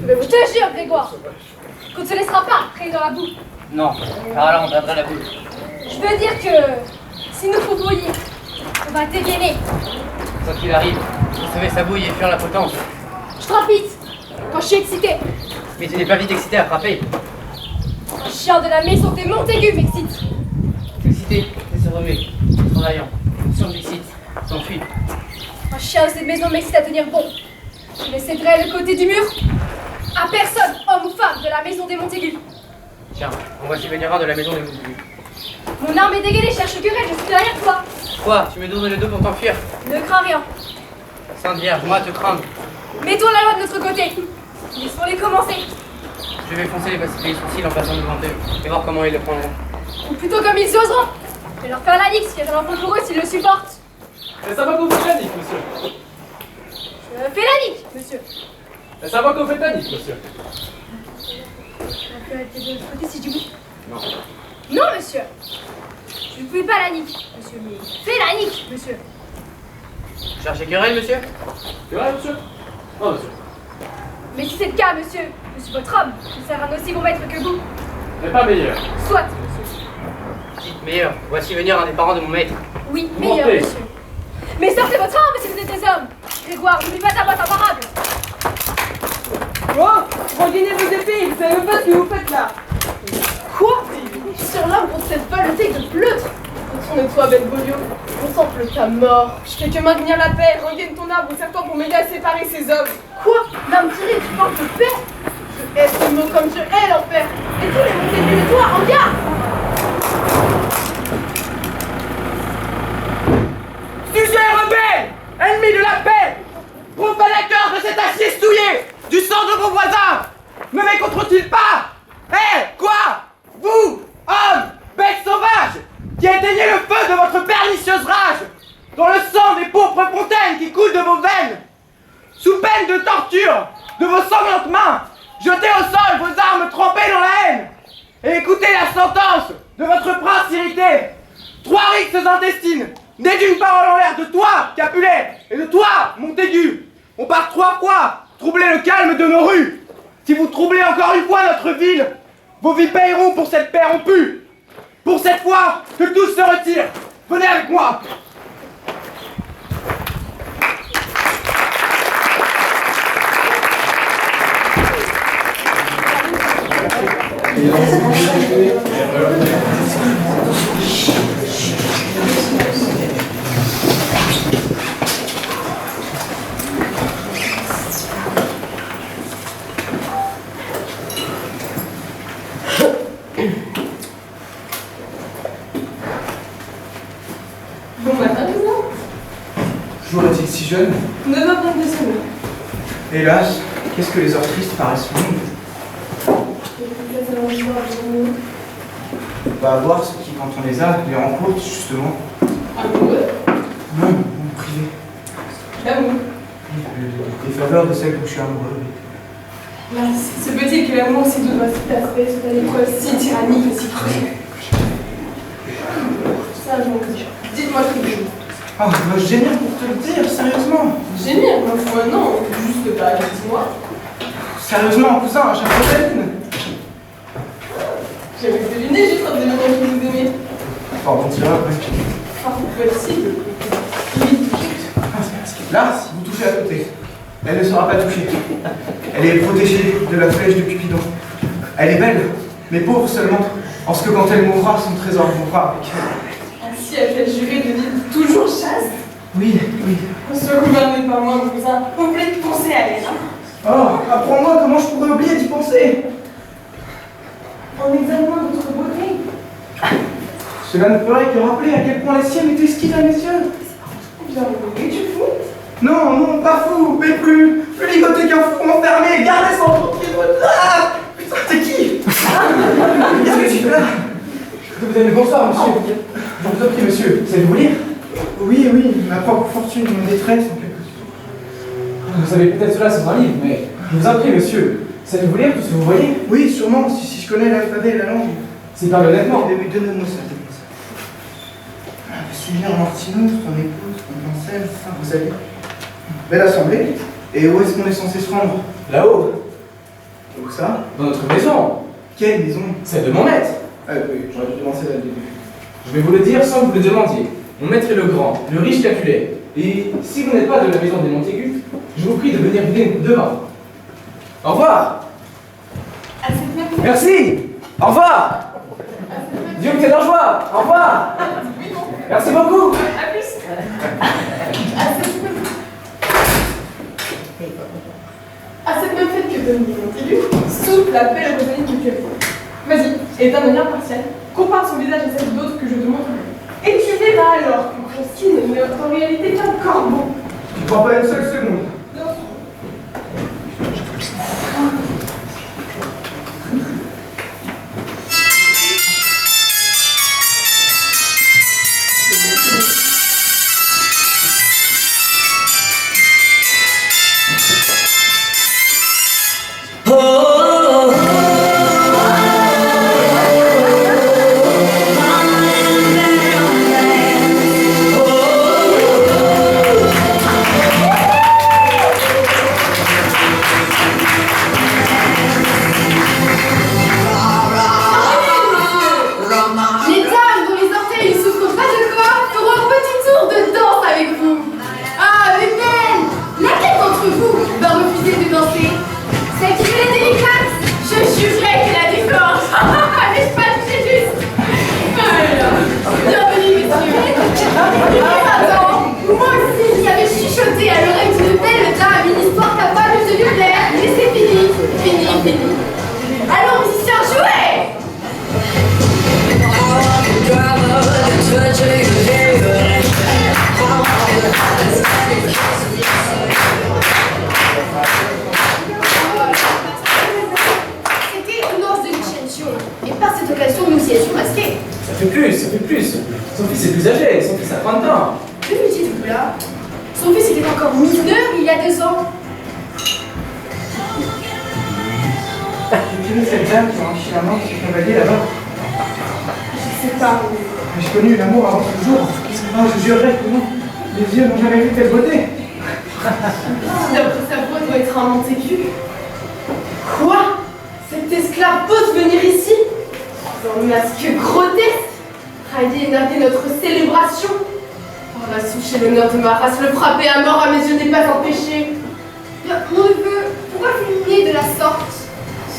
Mais je te jure, Grégoire, qu'on ne se laissera pas traîner dans la boue. Non, car alors on perdrait la boue. Je veux dire que si nous faut brouiller, on va dégainer. Quoi qu'il arrive, vous savez s'abouiller et fuir la potence. Je frappe vite quand je suis excitée. Mais tu n'es pas vite excité à frapper. Un chien de la maison des Montaigu m'excite. Excité, c'est se remet, travaillant, surexcite, s'enfuit. Un chien de cette maison m'excite à tenir bon. Je ne céderai le côté du mur à personne, homme ou femme, de la maison des Montaigu. Tiens, on voici venir un de la maison des Montaigu. Mon arme est dégainée, cherche querelle, je suis derrière toi. Quoi, tu me donnes le dos pour t'enfuir? Ne crains rien. Sainte Vierge, moi te craindre. Mettons la loi de notre côté. Laissons-les commencer. Je vais foncer les sourcils en passant devant eux et voir comment ils le prendront. Ou plutôt comme ils oseront. Je vais leur faire la ligue, ce qui est un enfant pour eux s'ils le supportent. Mais ça va qu'on fait la nique, monsieur. Je fais la ligue, monsieur. Mais ça va qu'on fait la nique, monsieur. On peut être de l'autre côté si je dis oui. Non. Non, monsieur. Je ne fais pas la nique, monsieur, mais fais la nique, monsieur. Cherchez querelle, monsieur? C'est vrai, monsieur? Non, monsieur. Mais si c'est le cas, monsieur, je suis votre homme. Je serai un aussi bon maître que vous. Mais pas meilleur. Soit, monsieur. Dites meilleur, voici venir un des parents de mon maître. Oui, Montez. meilleur, monsieur. Mais sortez votre arme si vous êtes des hommes. Grégoire, n'oublie pas ta boîte imparable. Oh, regagnez vos épées, vous savez même pas ce que vous faites là. Quoi? Sur l'arbre contre cette valeté de pleutre. Retourne-toi, Benvolio. On s'enfle ta mort. Je fais que maintenir la paix, regagne ton arbre, serre-toi pour m'aider à séparer ces hommes. Quoi? L'âme tirée, tu parles de paix? Je hais ce mot comme je hais l'enfer. Et tous les Montaigu de toi, en garde! Sujet rebelle, ennemi de la paix, profanateur de cet acier souillé, du sang de vos voisins, ne m'écouteront-ils pas? Eh, quoi? Vous, hommes, bêtes sauvages, qui éteignez le feu de votre pernicieuse rage, dont le sang des pourpres fontaines qui coulent de vos veines, sous peine de torture, de vos sanglantes mains, jetez au sol vos armes trempées dans la haine, et écoutez la sentence de votre prince irrité. 3 rixes intestines, nées d'une parole en l'air de toi, Capulet, et de toi, Montaigu. On part 3 fois, troubler le calme de nos rues. Si vous troublez encore une fois notre ville, vos vies paieront pour cette paix rompue. Pour cette fois, que tous se retirent. Venez avec moi. Bon matin, cousin. Toujours est-il si jeune? 9 heures de semaine. Hélas, qu'est-ce que les heures tristes paraissent longues? On va voir ce qui, quand on les a, les rend courtes, justement. Amoureux? Non, en privé. L'amour. Les faveurs de celle dont je suis amoureux. Là, se peut-il que l'amour si doux doit cet aspect, soit une épreuve si tyrannique et si cruelle? Ça, je m'en dis. Dites-moi quelque chose. Ah, bah, je gémir pour te le dire, sérieusement. Gémir, ma foi, non, juste pas, dis-moi. Sérieusement, cousin, à chaque fois. J'avais deviné juste en devinant que vous aimez. Pardon, tu vas après. Ah, possible. Là, si vous touchez à côté, elle ne sera pas touchée. Elle est protégée de la flèche de Cupidon. Elle est belle, mais pauvre seulement, en ce que quand elle mourra, son trésor mourra avec elle. Ainsi a-t-elle juré de vivre toujours chaste? Oui, oui. Sois gouverné par moi, mon cousin. Oublie de penser à elle, hein. Oh, apprends-moi comment je pourrais oublier d'y penser. En examinant votre beauté. Cela ne ferait que rappeler à quel point les siennes étaient exquises à mes yeux. Bien, mais tu fous? Non, non, pas fou, mais plus ligoté qu'un fou enfermé, gardez son tranquille. Ah, putain, t'es qui? Qu'est-ce que tu fais là? Vous avez bonsoir, monsieur. Je vous en prie, monsieur. Savez-vous lire? Oui, oui, ma propre fortune, mon détresse, en quelque sorte. Vous savez peut-être cela sur un livre, mais je vous en prie, monsieur. Savez-vous lire tout ce que vous voyez? Oui, sûrement, si je connais l'alphabet et la langue. C'est par honnêtement. Donnez-moi ça, donnez-moi ça. Sylvia Martineau, ton épouse, ton Ansel, ça, vous savez. Belle assemblée. Et où est-ce qu'on est censé se rendre? Là-haut, Où ça? dans notre maison, Quelle maison? celle de mon maître. Ah oui, j'aurais dû commencer dès le début. Je vais vous le dire sans que vous le demandiez. Mon maître est le grand, le riche Capulet. Et si vous n'êtes pas de la maison des Montaigu, je vous prie de venir dîner demain. Au revoir. À cette même Merci. Au revoir. Dieu me tienne en joie. Au revoir. Merci beaucoup. À plus. À cette même fête que Dominique Montaigu, souffle la belle Rosalie que tu as fait. Vas-y, et d'un manière partielle, compare son visage à celle d'autres que je te montre. Et tu verras alors que Christine n'est en réalité qu'un corbeau. Tu crois pas une seule seconde? Les dames dont les orteils ne souffrent pas de corps feront un petit tour de danse avec vous. Ah, mais belle! Laquelle d'entre vous va refuser de danser? Celle qui fait la délicate? Je jugerais qu'elle a des forces. N'est-ce pas, c'est juste? Bienvenue, messieurs. Attends, moi aussi, j'avais chuchoté à l'oreille d'une belle dame une histoire capable de lui plaire. Mais c'est fini, fini. Allons, musiciens, jouez! C'était une danse de Vincenzo. Et par cette occasion, nous y étions masqués. Ça fait plus. Son fils est plus âgé, son fils a 30 ans. Que me dites-vous là? Son fils était encore mineur il y a 2 ans. Tu connais cette dame qui a enrichi la main de ce cavalier là-bas? Je sais pas. Mais j'ai connu l'amour avant ce jour. Ah, je jurerais que non. Les yeux n'ont jamais vu telle beauté. D'après sa voix, doit être un Montaigu. Quoi? Cette esclave ose venir ici? Dans un masque grotesque? Railler et narguer notre célébration? Oh, la souche et l'honneur de ma race, le frapper à mort à mes yeux n'est pas empêché. Bien, mon neveu, pourquoi fulminer de la sorte?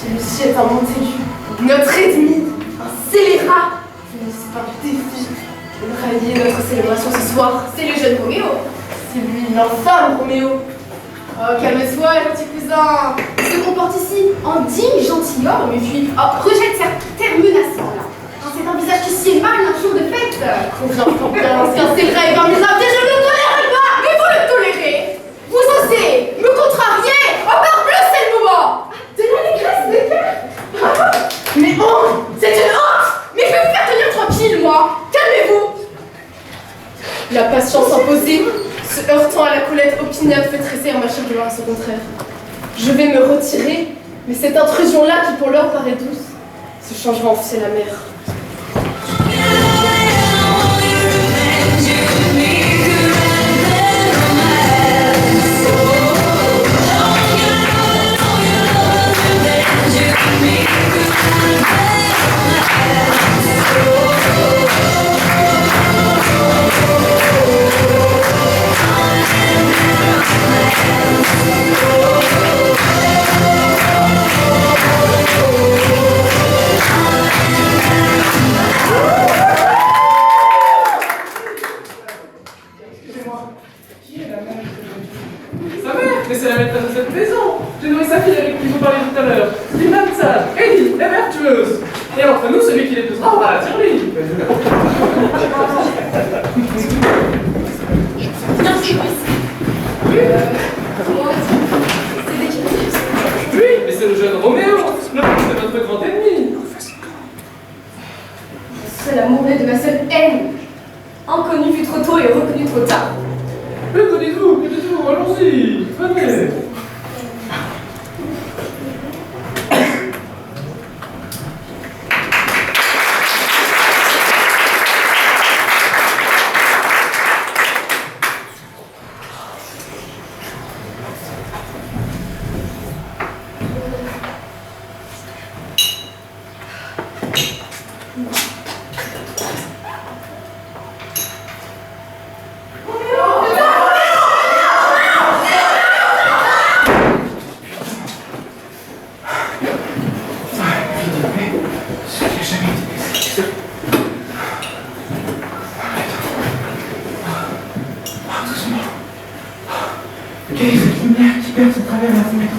Celui-ci est un Montaigu, notre ennemi, un scélérat. Finissez par le défi de railler notre célébration ce soir. C'est le jeune Roméo. C'est lui, l'infâme Roméo. Oh, calme-toi, petit cousin. Il se comporte ici en digne gentilhomme et puis rejette certains menaçants là. C'est un visage qui sied mal un jour de fête. Confiance, qu'un scélérat est parmi les hommes, je ne le tolère pas. Mais vous le tolérez. Vous osez me contrarier. Oh, parbleu, c'est le moment. De l'allégresse de cœur. Mais honte, c'est une honte. Mais je vais vous faire tenir tranquille, moi. Calmez-vous. La patience imposée, se heurtant à la colette opiniâtre, fait tresser un machin de voir à son contraire. Je vais me retirer, mais cette intrusion-là, qui pour l'heure paraît douce, se changera en c'est la mer. Sa mère, mais c'est la maîtresse de cette maison. J'ai nourri sa fille avec qui vous parliez tout à l'heure. C'est une dame sage, élie et vertueuse. Et entre nous, celui qui l'épousera aura la tuerie. Bien sûr, Oui, moi, c'est dégueulasse. oui, mais c'est le jeune Roméo. Le c'est notre grand ennemi. Seul amour est de ma seule haine. Inconnu fut trop tôt et reconnu trop tard. Mais que dites-vous, allons-y, venez.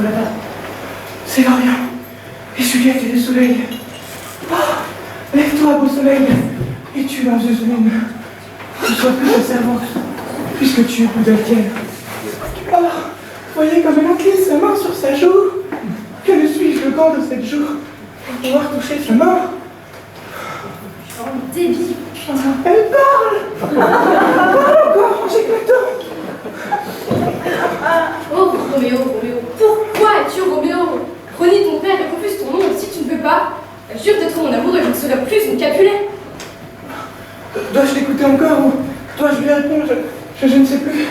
là-bas. C'est l'Orient. Et Juliette et le soleil. Ah, lève-toi, beau soleil. Et tu l'ange de Zéline. Ne sois plus ta servante, puisque tu es plus belle qu'elle. Ah, voyez comme elle incline sa main sur sa joue. Que ne suis-je le gant de cette joue pour pouvoir toucher sa main? Oh, débile. Elle parle. Parle encore, j'éclate. Oh, Roméo, Roméo, pourquoi es-tu Roméo? Renie ton père et refuse ton nom si tu ne veux pas. Jure d'être mon amour et je ne serai plus une Capulet. Dois-je l'écouter encore ou dois-je lui répondre? Je ne sais plus.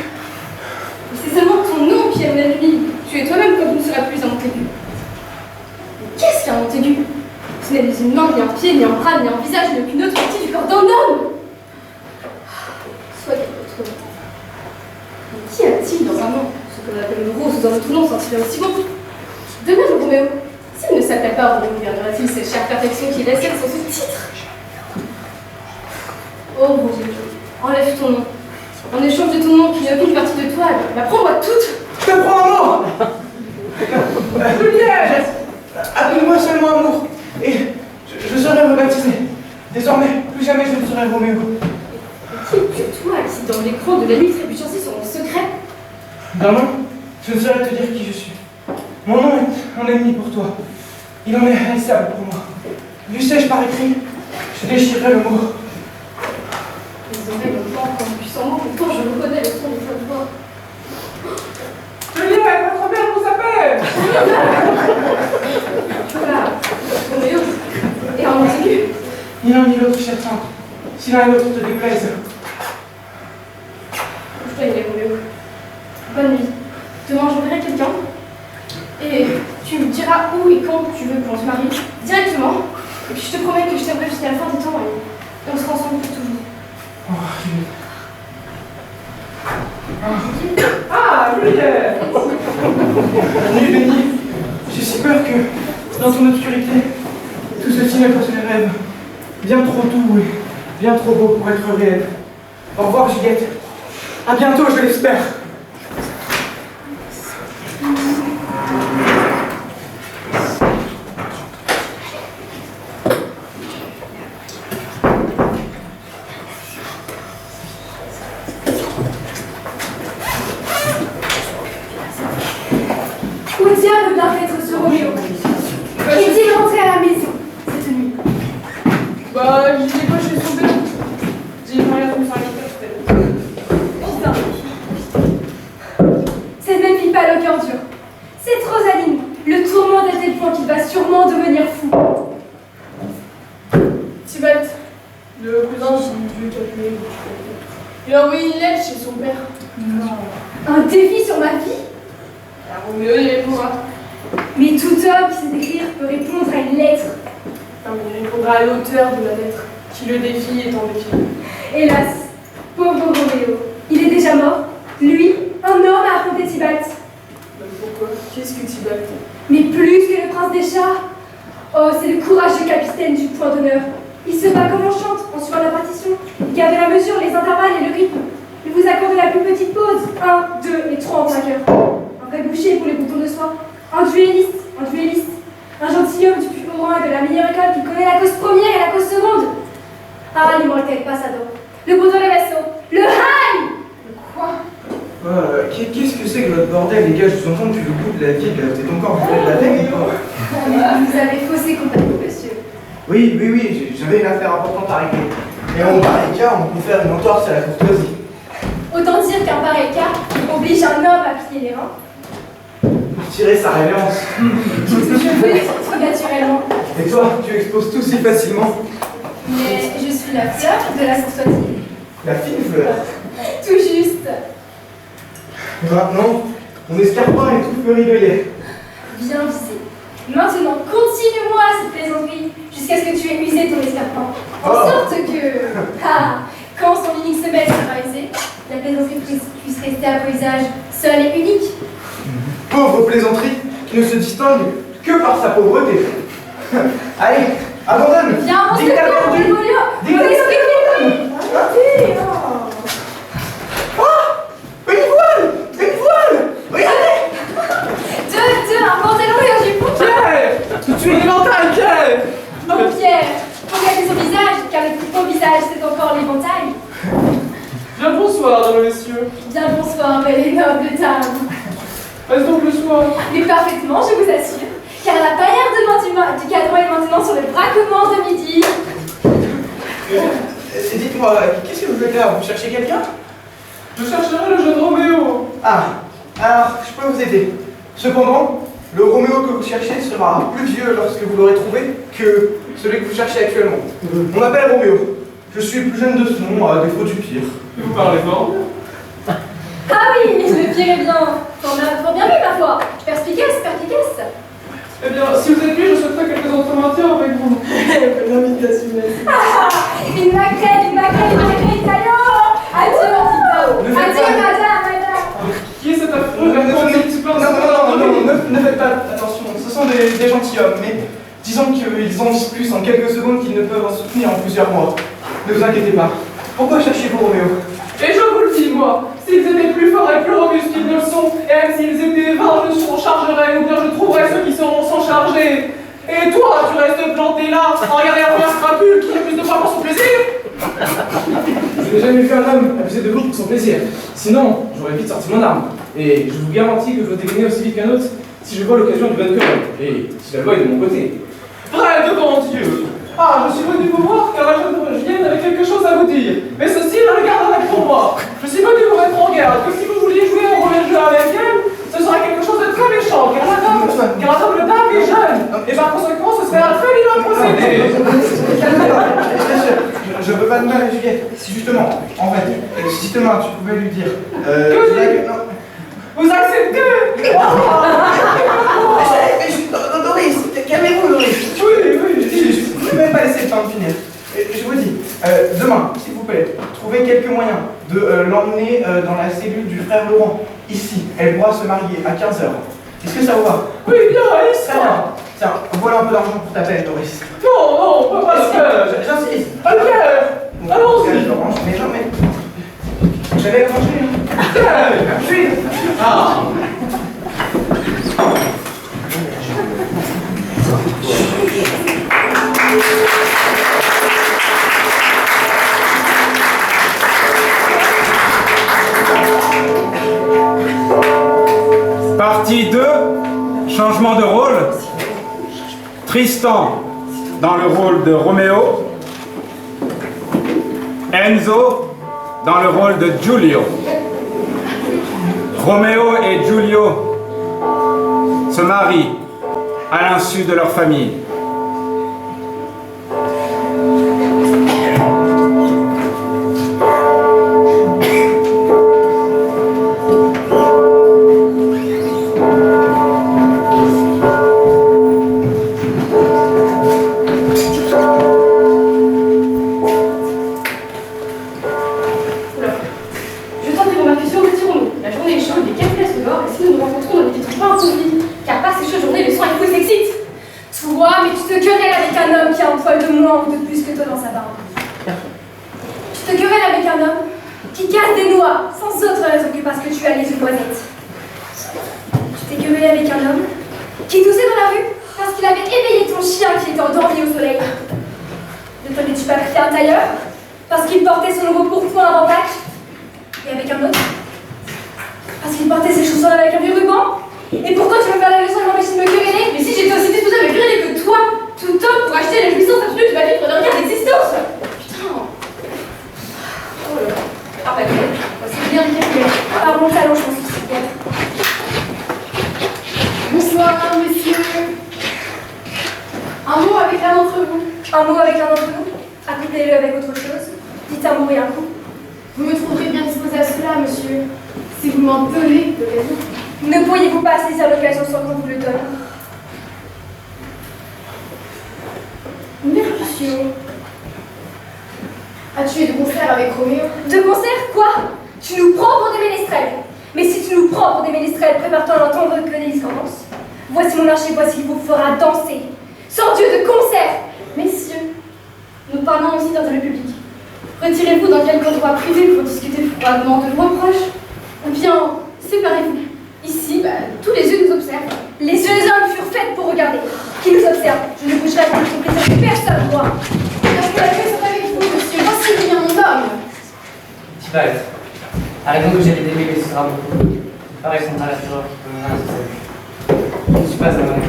C'est seulement ton nom qui est mon ennemi. Tu es toi-même quand tu ne seras plus un Montaigu. Mais qu'est-ce qu'un Montaigu? Ce n'est ni une main, ni un pied, ni un bras, ni un visage, ni aucune autre partie du corps d'un homme. Soit quelque autre nom. Mais qu'y a-t-il dans un nom? Ce qu'on appelle le rose ou dans notre nom sentirait aussi bon. De même, Roméo, s'il ne s'appelle pas Roméo, gardera-t-il cette chère perfection qui est la sienne sans ce titre? Oh Roméo, enlève ton nom. En échange de ton nom qui n'est aucune partie de toi, la prends-moi toute. Je te prends amour. Juliette, appelle-moi seulement amour. Et je serai rebaptisé. Désormais, plus jamais je ne serai Roméo. Qui es-tu, toi, qui dans l'écran de la nuit trébuche ainsi sur mon secret? D'un nom, je ne saurais te dire qui je suis. Mon nom est un ennemi pour toi. Il en est haïssable pour moi. L'eussé-je par écrit, je déchirerai le mot. Les oreilles n'ont pas encore puissant mot, pourtant je reconnais le son de ta voix. Juliette, votre mère vous appelle. Voilà, Roméo, et un Montaigu. Ni l'un ni l'autre, chère tante. Si l'un et l'autre te déplaisent. Couche-toi, il est Roméo. Bonne nuit. Demain, j'enverrai quelqu'un. Et tu me diras où et quand tu veux qu'on se marie, directement. Et puis je te promets que je t'aimerai jusqu'à la fin des temps et on sera ensemble pour toujours. Oh, Juliette. Ah, Juliette. Nuit bénie, j'ai si peur que, dans ton obscurité, tout ceci n'est pas un rêve. Bien trop doux et bien trop beau pour être réel. Au revoir, Juliette. À bientôt, je l'espère. Où diable doit être ce Roméo? Est-il rentré à la maison cette nuit? Bah, je l'ai pas chez son père. J'ai rien comme ça, peut-être. Putain. Cette même fille pâle au cœur dur. Cette Rosaline le tourmente à tel point qu'il va sûrement devenir fou. Tybalt, le cousin du vieux Capulet. Il a envoyé une lettre chez son père. Un défi sur ma vie? Alors, Roméo, il répondra. Mais tout homme qui sait écrire peut répondre à une lettre. Non, mais il répondra à l'auteur de la lettre, qui le défie est en défi. Hélas, pauvre Roméo, il est déjà mort. Lui, un homme a affronté Tybalt. Pourquoi? Qu'est-ce que Tybalt? Mais plus que le prince des chats. Oh, c'est le courageux capitaine du point d'honneur. Il se bat comme on chante, en suivant la partition. Il garde la mesure, les intervalles et le rythme. Il vous accorde la plus petite pause. 1, 2 et 3 en vainqueur. Un vrai boucher pour les boutons de soie. Un duelliste. Un gentilhomme du plus haut rang et de la meilleure école qui connaît la cause première et la cause seconde. Ah, l'immortel Passador. Le beau dans les vaisseaux. Le Haï. Quoi? Qu'est-ce que c'est que votre bordel, les gars? Je vous entends depuis le bout de la ville. Vous êtes encore bourré de la veille ou pas? Vous avez faussé compagnie, monsieur. Oui, j'avais une affaire importante à régler. Et en pareil cas, on peut faire une entorse à la courtoisie. Autant dire qu'un pareil cas oblige un homme à plier les reins. Pour tirer sa révérence. Je veux tout naturellement. Et toi, tu exposes tout si facilement. Mais je suis la fleur de la courtoisie. La fine fleur. Tout juste. Maintenant, mon escarpin est tout fleuri de lait. Bien visé. Maintenant, continue-moi cette plaisanterie jusqu'à ce que tu aies usé ton escarpin. En Oh. sorte que, quand son unique semelle sera usée, la plaisanterie puisse rester à paysage seul et unique. Pauvre plaisanterie qui ne se distingue que par sa pauvreté. Allez, abandonne. Viens, on se Dis que t'as calme, perdu. Benvolio. Dis que t'as perdu. Arrêtez, Ah, une voile. Regardez. Deux et les nobles dames. Passe donc le soir. Mais parfaitement, je vous assure, car la barrière du cadran est maintenant sur le braquement de midi. Dites-moi, qu'est-ce que vous faites là? Vous cherchez quelqu'un? Je chercherai le jeune Roméo. Ah, alors je peux vous aider. Cependant, le Roméo que vous cherchez sera plus vieux lorsque vous l'aurez trouvé que celui que vous cherchez actuellement. On m'appelle Roméo. Je suis le plus jeune de ce nom, à défaut du pire. Vous parlez fort. Ah oui, le pire est bien. Fort bien vu, ma foi. Perspicace, perspicace. Eh bien, si vous êtes lui, je souhaiterais quelques entretiens avec vous. L'invitation. Une maquette, italien. Adieu, madame. Qui est cet affreux Non, garçon ne faites pas attention. Ce sont des gentilshommes, mais disons qu'ils en disent plus en quelques secondes qu'ils ne peuvent en soutenir en plusieurs mois. Ne vous inquiétez pas. Pourquoi cherchez-vous Roméo? Et je vous le dis, moi, s'ils étaient plus forts et plus robustes qu'ils ne le sont, et même s'ils étaient 20, je s'en chargerais, ou bien je trouverais ceux qui sauront s'en charger. Et toi, tu restes planté là, en regardant un premier scrapule qui a plus de poids pour son plaisir? Je n'ai jamais vu un homme abuser de l'autre pour son plaisir. Sinon, j'aurais vite sorti mon arme. Et je vous garantis que je vais dégainer aussi vite qu'un autre si je vois l'occasion du bonne querelle. Et si la loi est de mon côté. Vrai devant Dieu! Ah, je suis venu vous voir car la jeune Vienne avait quelque chose à vous dire. Mais ceci, je le garde avec pour moi. Je suis venu vous mettre en garde que si vous vouliez jouer un mauvais jeu avec elle, ce serait quelque chose de très méchant, car la table d'âme est jeune. Et par conséquent, ce serait un très vilain procédé. Je veux pas de mal à Juliette. Si justement, en fait, si demain tu pouvais lui dire. Non. Vous acceptez? Doris, calmez-vous, Doris. Oui. Je ne vais même pas laisser le temps de finir. Je vous dis, demain, s'il vous plaît, trouvez quelques moyens de l'emmener dans la cellule du frère Laurent. Ici, elle pourra se marier à 15h. Est-ce que ça vous va? Oui, bien, ici. Très bien. Tiens, voilà un peu d'argent pour ta peine, Doris. Non, on peut pas le faire. J'insiste. À le faire. Allons-y. Laurent, mais jamais. J'avais rangé. Oui. Ah. Partie 2, changement de rôle. Tristan dans le rôle de Roméo. Enzo dans le rôle de Giulio. Roméo et Giulio se marient à l'insu de leur famille. As-tu eu de concert avec Roméo? De concert? Quoi? Tu nous prends pour des ménestrels? Mais si tu nous prends pour des ménestrels, prépare-toi à n'entendre que des discordances. Voici mon archer, voici qui vous fera danser. Sans Dieu de concert! Messieurs, nous parlons aussi dans le public. Retirez-vous dans quelques endroit privé pour discuter froidement de vos proches. Ou bien, séparez-vous. Ici, tous les yeux nous observent. Les yeux des hommes furent faits pour regarder. Qui nous observe? Je ne bougerai pas pour plaisir de personne, moi. Est-ce que la paix sont avec vous, monsieur? Voici bien mon homme. Disparaître. Arrêtons que j'ai des bébés, ce sera bon. Pareil, son talent toujours. Je ne suis pas un homme.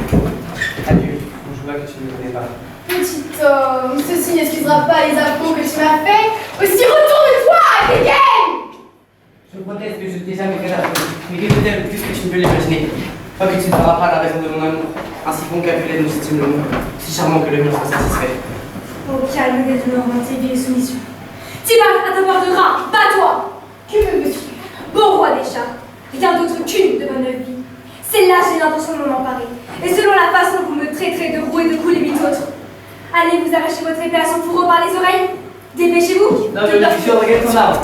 Adieu. Je vois que tu ne me connais pas. Petit homme, ceci n'excusera pas les affronts que tu m'as fait. Aussi retourne-toi, Abigail! Je proteste que je ne t'ai jamais fait d'affront. Mais que je t'aime plus que tu ne peux l'imaginer. Pas que tu n'auras pas la raison de mon amour. Ainsi bon calculé nous estime le monde. Si charmant que le mien soit satisfait. Au calme des douleurs intégrées et soumission. Tibalt, à ta part de rat, bats-toi! Que me veux-tu? Bon roi des chats, rien d'autre qu'une de bonne vie. C'est là j'ai l'intention de m'en emparer. Et selon la façon dont vous me traiterez de roue et de coups les huit autres. Allez vous arracher votre épée à son fourreau par les oreilles. Dépêchez-vous. Non, mais je suis regarde ton arbre.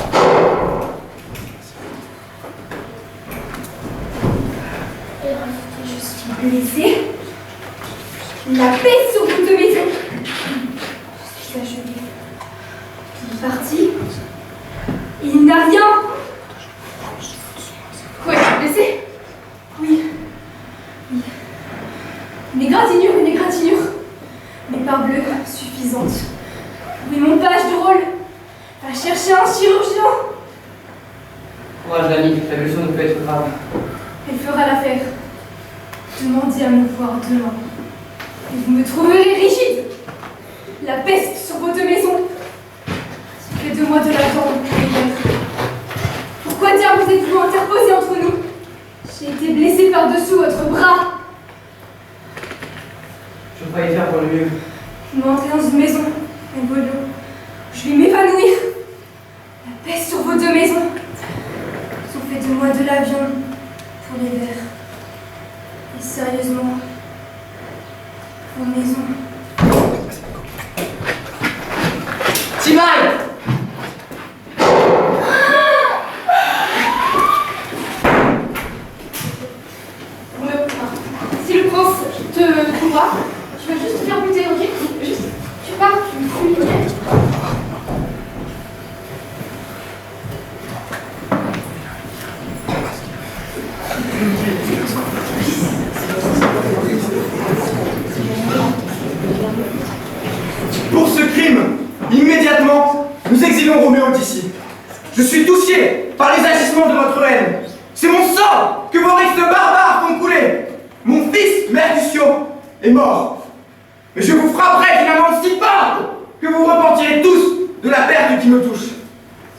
Je suis blessée. La paix sur vous deux maisons. Je suis achevée. Il est parti. Il n'a rien. Quoi, tu es blessé? Oui. Oui. Une égratignure, une égratignure. Mais parbleu, suffisante. Oui, mon page de rôle. Va chercher un chirurgien. Courage, l'ami, la blessure ne peut être grave. Elle fera l'affaire. Demandez à me voir demain. Et vous me trouverez rigide. La peste sur vos deux maisons. Faites-moi de la viande pour les guerres. Pourquoi diable vous êtes-vous interposé entre nous? J'ai été blessée par-dessous votre bras. Je croyais faire pour le mieux. Vous m'entrez dans une maison, un boulot. Je vais m'évanouir. La peste sur vos deux maisons. Ils ont fait de moi de la viande pour les vers. Et sérieusement, vos maisons. Timaille! Si le prince te trouvera, tu vas juste te faire buter, ok? Juste, tu pars, tu fuis, ok? Pour ce crime, immédiatement, nous exilons Roméo d'ici. Je suis touché par les agissements de votre haine. C'est mon sang que vos rixes barbares font couler. Mon fils, Mercutio, est mort. Mais je vous frapperai d'une amende si forte que vous repentirez tous de la perte qui me touche.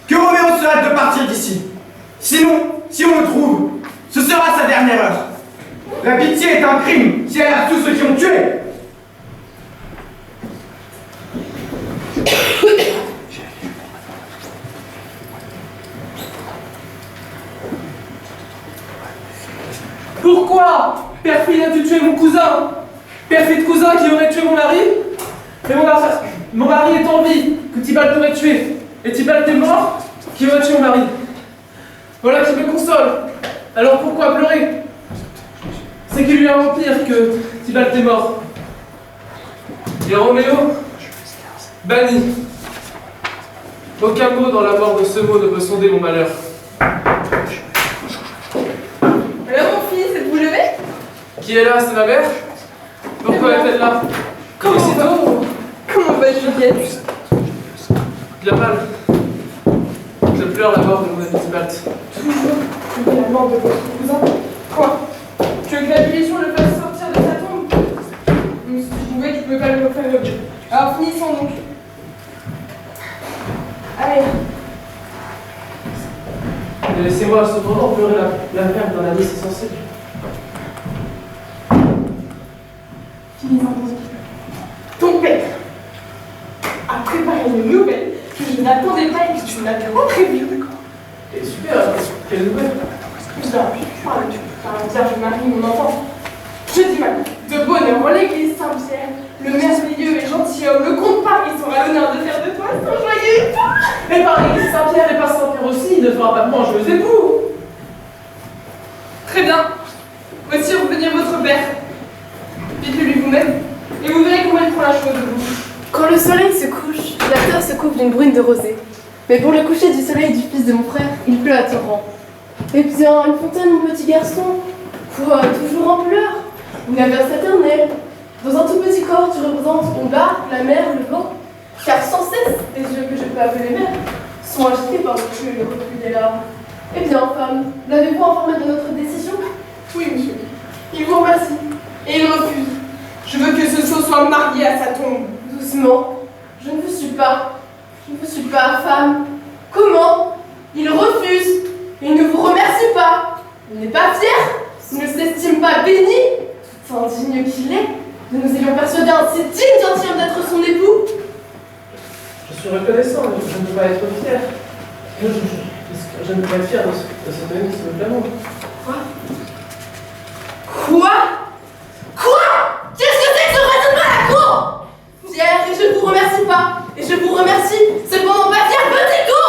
Que Roméo se hâte de partir d'ici. Sinon, si on le trouve, ce sera sa dernière heure. La pitié est un crime si elle a tous ceux qui ont tué. Pourquoi, perfide, as-tu tué mon cousin? Perfide cousin qui aurait tué mon mari? Mais mon mari est en vie, que Tibalt aurait tué. Et Tibalt est mort, qui aurait tué mon mari. Voilà qui me console. Alors pourquoi pleurer? C'est qu'il y a un empire que Tibalt est mort. Et Roméo, banni. Aucun mot dans la mort de ce mot ne peut sonder mon malheur. Alors mon fils, êtes-vous levé? Qui est là, c'est ma mère? Pourquoi est-elle là? Comment va Juliette? Bien mal. Je pleure la mort de mon ami Tibalt. Toujours la mort de votre cousin? Quoi? Tu veux que la légion le fasse sortir de sa tombe? Si tu pouvais pas le refaire. Alors finissons donc. Allez. Et laissez-moi cependant pleurer la perte d'un ami si sensible. Finissons donc. Ton père a préparé une nouvelle que je n'attendais pas et que tu n'avais pas prévue. Et super, quelle nouvelle? Par le Vierge Marie, mon enfant. Je dis mal, de bonheur en l'église Saint-Pierre, le merveilleux et gentilhomme, le comte Paris sera l'honneur de faire de toi son joyeux époux. Mais par l'église Saint-Pierre et par Saint-Pierre aussi, il ne fera pas de moi un joyeux époux. Très bien. Voici revenir votre père. Dites-le lui vous-même, et vous verrez comment il prend la chose de vous. Quand le soleil se couche, la terre se couvre d'une brune de rosée. Mais pour le coucher du soleil du fils de mon frère, il pleut à torrent. Eh bien, une fontaine, mon petit garçon. Quoi, toujours en pleurs? Une averse éternelle. Dans un tout petit corps, tu représentes ton barque, la mer, le vent. Car sans cesse, les yeux que je peux appeler mer sont agités par le flux et le reflux des larmes. Eh bien, femme, l'avez-vous informé de notre décision? Oui, monsieur. Il vous remercie. Et il refuse. Je veux que ce sceau soit marié à sa tombe. Doucement. Je ne vous suis pas. Je ne vous suis pas, femme. Comment? Il refuse. Il ne vous remercie pas. Il n'est pas fier. Il ne s'estime pas béni. Tout indigne qu'il est. Nous nous ayons persuadé ainsi digne d'entière d'être son époux. Je suis reconnaissant, mais je ne peux pas être fier. Je ne peux pas être fier de cette année qui me flamande. Quoi? Qu'est-ce que c'est que ce raisonnement à la cour? Fier, et je ne vous remercie pas. Et je vous remercie. Cependant pas fier, petit con.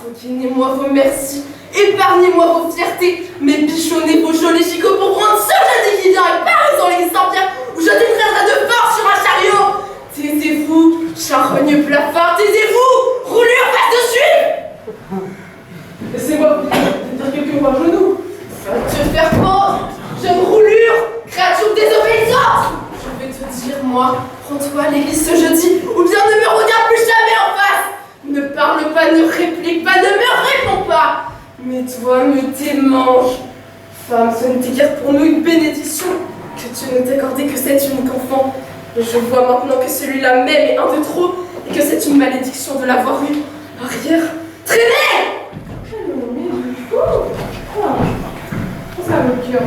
Regagnez-moi vos merci. Épargnez-moi vos fiertés. Mais bichonnez vos jolis chicots pour prendre ce jeudi qui vient et Paris dans l'église Saint-Pierre où je détraînerai de force sur un chariot. Taisez-vous, charogne plafard, taisez-vous. Roulure face dessus. Laissez-moi dire quelques mots à genoux. Va te faire pendre, jeune roulure, créature désobéissante. Je vais te dire, moi, rends-toi à l'église ce jeudi, ou bien ne me regarde plus jamais en face. Ne parle pas, ne réplique pas, ne me réponds pas. Mais toi, me démange. Femme, ce n'était guère pour nous une bénédiction que Dieu ne t'accordait que cet unique enfant. Et je vois maintenant que celui-là même est un de trop, et que c'est une malédiction de l'avoir eu. Arrière, traînez! Ça me cœur,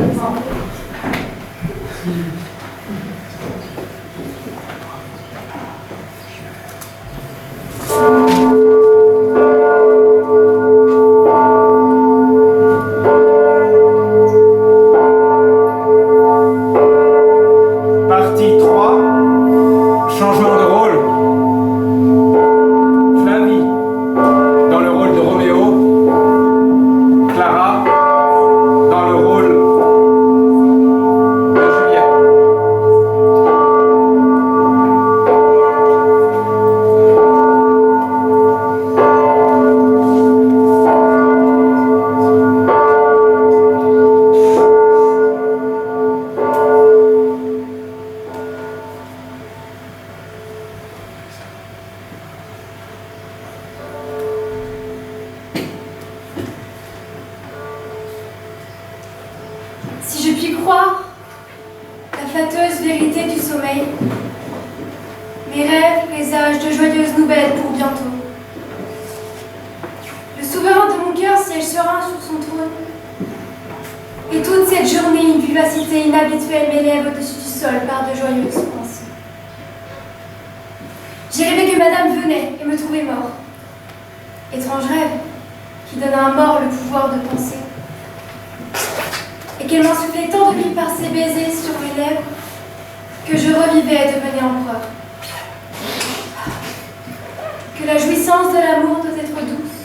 Partie 3, changement de rôle. Flavie, dans le rôle de Roméo. Clara, dans le rôle de Juliette. Si je puis croire la flatteuse vérité du sommeil, mes rêves présagent de joyeuses nouvelles pour bientôt. Le souverain de mon cœur siège serein sur son trône, et toute cette journée une vivacité inhabituelle m'élève au-dessus du sol par de joyeuses pensées. J'ai rêvé que madame venait et me trouvait mort. Étrange rêve qui donne à un mort le pouvoir de penser. Et qu'elle m'insufflait tant de vie par ses baisers sur mes lèvres que je revivais et devenais empereur. Que la jouissance de l'amour doit être douce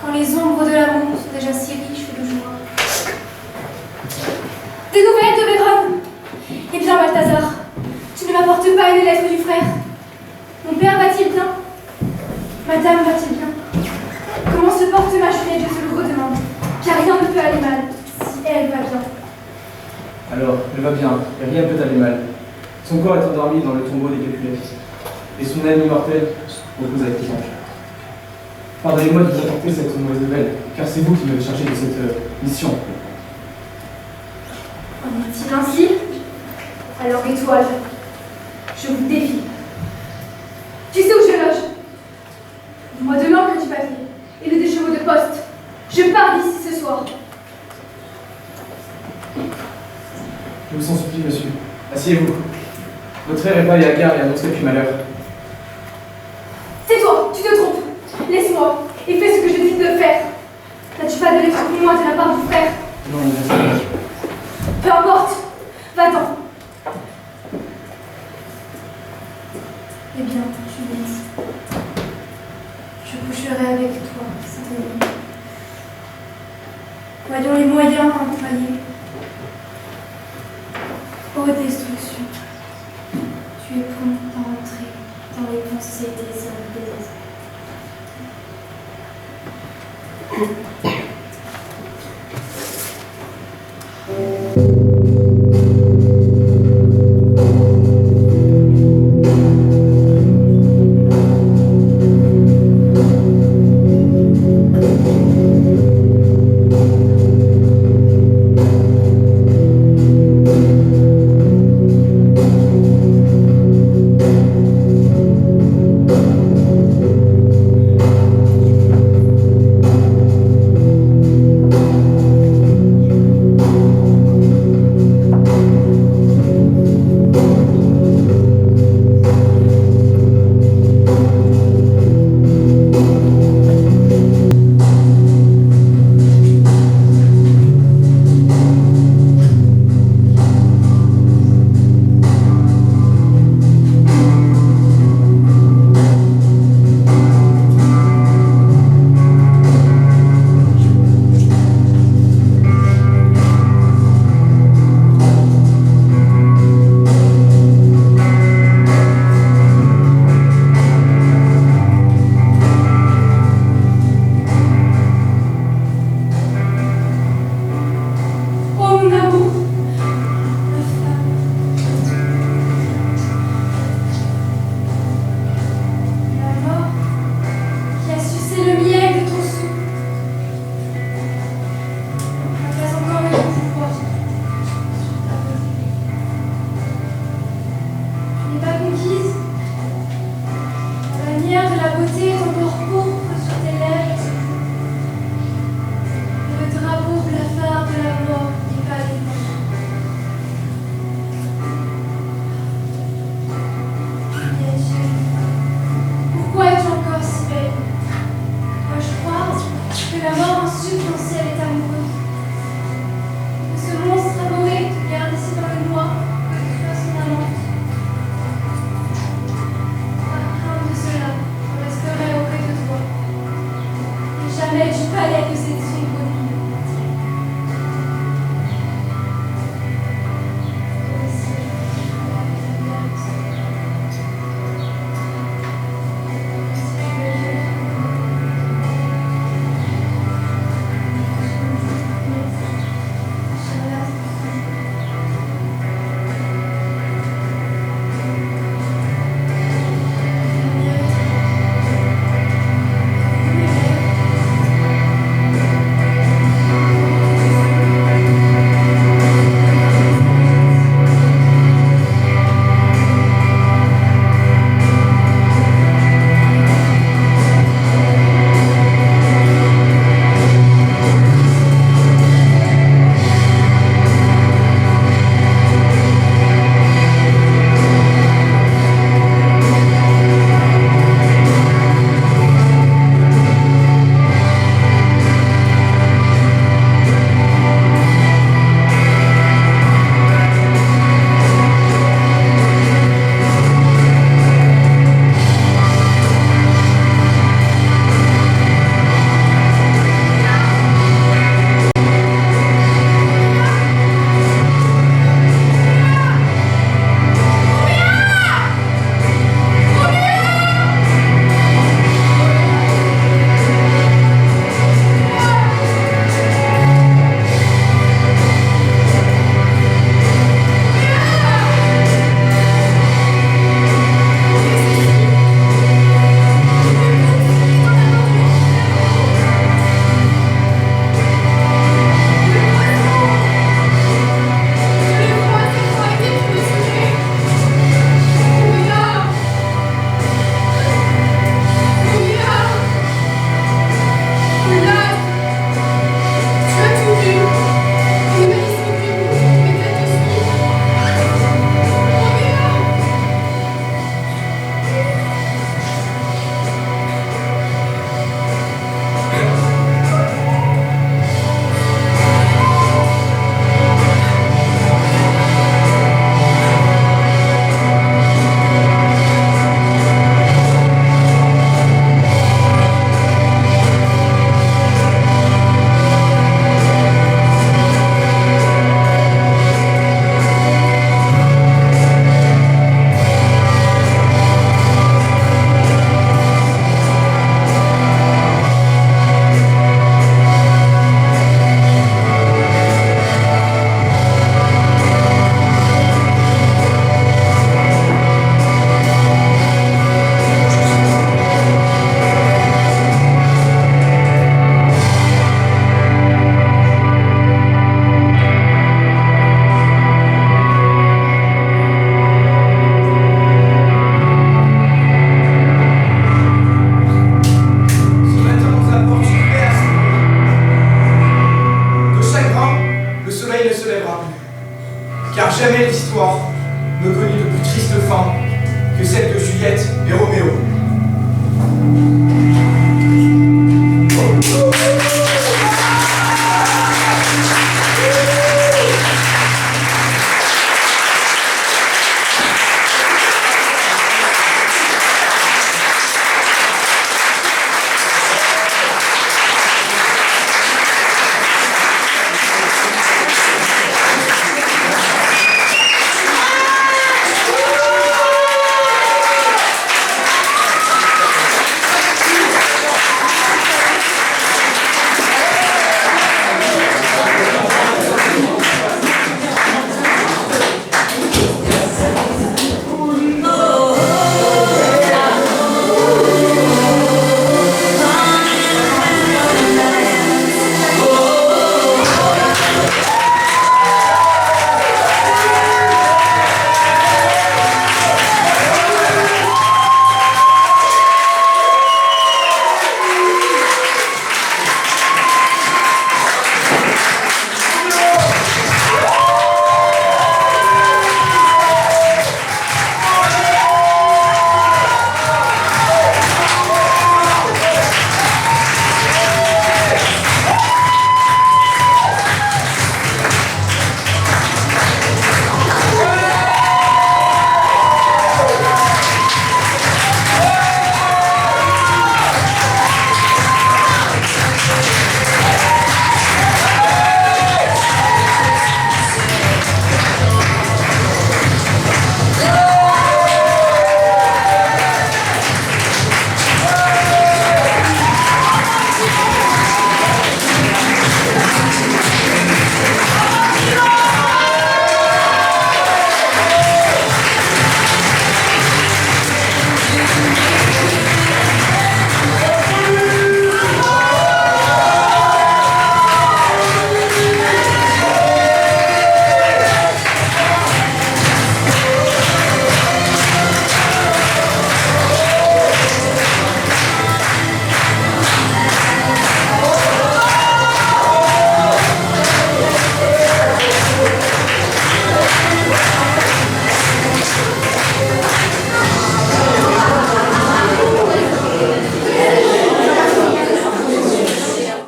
quand les ombres de l'amour sont déjà si riches de joie. Des nouvelles de Vérone? Eh bien, Balthazar, tu ne m'apportes pas une lettre du frère? Mon père va-t-il bien? Madame va-t-il bien? Comment se porte ma Juliette, je te le redemande, car rien ne peut aller mal. Elle va bien. Alors, elle va bien, et rien ne peut aller mal. Son corps est endormi dans le tombeau des Capulets, et son âme immortelle repose avec les anges. Pardonnez-moi de vous apporter cette mauvaise nouvelle, car c'est vous qui m'avez chargé de cette mission. En est-il ainsi? Alors, étoile, je vous défie. Tu sais où je loge? Moi de l'encre et du papier, et des chevaux de poste. Je pars d'ici ce soir. Je vous en supplie, monsieur. Asseyez-vous. Votre frère est pas allé à la gare et annoncerait plus malheur. C'est toi, tu te trompes. Laisse-moi et fais ce que je décide de faire. N'as-tu pas de lettre pour moi de la part du frère? Non, il reste. Peu importe. Va-t'en. Eh bien, Juliette, je coucherai avec toi, cette nuit. Voyons les moyens employés. Ô destruction, tu es prompte à entrer dans les pensées des hommes désespérés. ne connut de plus triste fin que celle de Juliette et Roméo.